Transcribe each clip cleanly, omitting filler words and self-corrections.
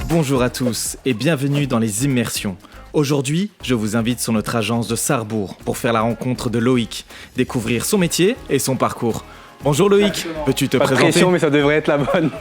Bonjour à tous et bienvenue dans les Immersions. Aujourd'hui, je vous invite sur notre agence de Sarrebourg pour faire la rencontre de Loïc, découvrir son métier et son parcours. Bonjour Loïc, peux-tu te présenter ? Pas de pression, mais ça devrait être la bonne.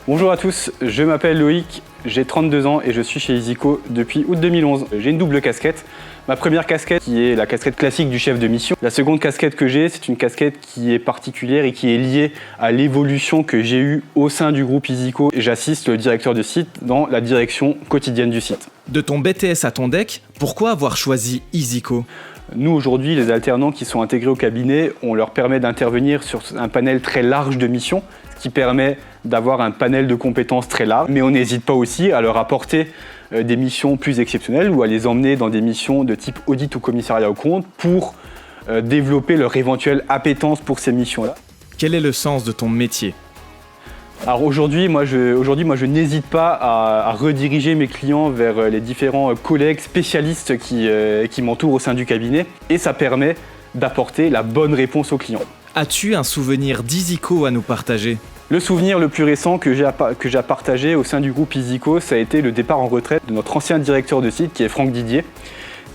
Bonjour à tous, je m'appelle Loïc, j'ai 32 ans et je suis chez Easyco depuis août 2011. J'ai une double casquette. Ma première casquette qui est la casquette classique du chef de mission. La seconde casquette que j'ai, c'est une casquette qui est particulière et qui est liée à l'évolution que j'ai eue au sein du groupe Easyco. J'assiste le directeur de site dans la direction quotidienne du site. De ton BTS à ton DEC, pourquoi avoir choisi Easyco ? Nous, aujourd'hui, les alternants qui sont intégrés au cabinet, on leur permet d'intervenir sur un panel très large de missions, ce qui permet d'avoir un panel de compétences très large. Mais on n'hésite pas aussi à leur apporter des missions plus exceptionnelles ou à les emmener dans des missions de type audit ou commissariat aux comptes pour développer leur éventuelle appétence pour ces missions-là. Quel est le sens de ton métier ? Alors aujourd'hui, moi je n'hésite pas à rediriger mes clients vers les différents collègues spécialistes qui m'entourent au sein du cabinet et ça permet d'apporter la bonne réponse aux clients. As-tu un souvenir d'Easyco à nous partager ? Le souvenir le plus récent que j'ai à partager au sein du groupe Easyco, ça a été le départ en retraite de notre ancien directeur de site qui est Franck Didier,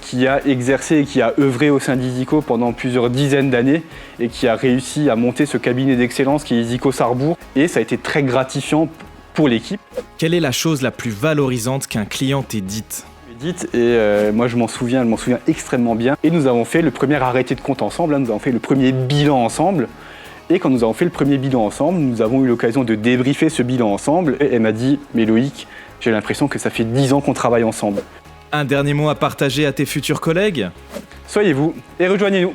qui a exercé et qui a œuvré au sein d'Easyco pendant plusieurs dizaines d'années et qui a réussi à monter ce cabinet d'excellence qui est Easyco Sarrebourg et ça a été très gratifiant pour l'équipe. Quelle est la chose la plus valorisante qu'un client t'ait dite ? Moi je m'en souviens extrêmement bien et nous avons fait le premier arrêté de compte ensemble, nous avons fait le premier bilan ensemble. Et quand nous avons fait le premier bilan ensemble, nous avons eu l'occasion de débriefer ce bilan ensemble. Et elle m'a dit « Mais Loïc, j'ai l'impression que ça fait 10 ans qu'on travaille ensemble. » Un dernier mot à partager à tes futurs collègues ? Soyez vous et rejoignez-nous.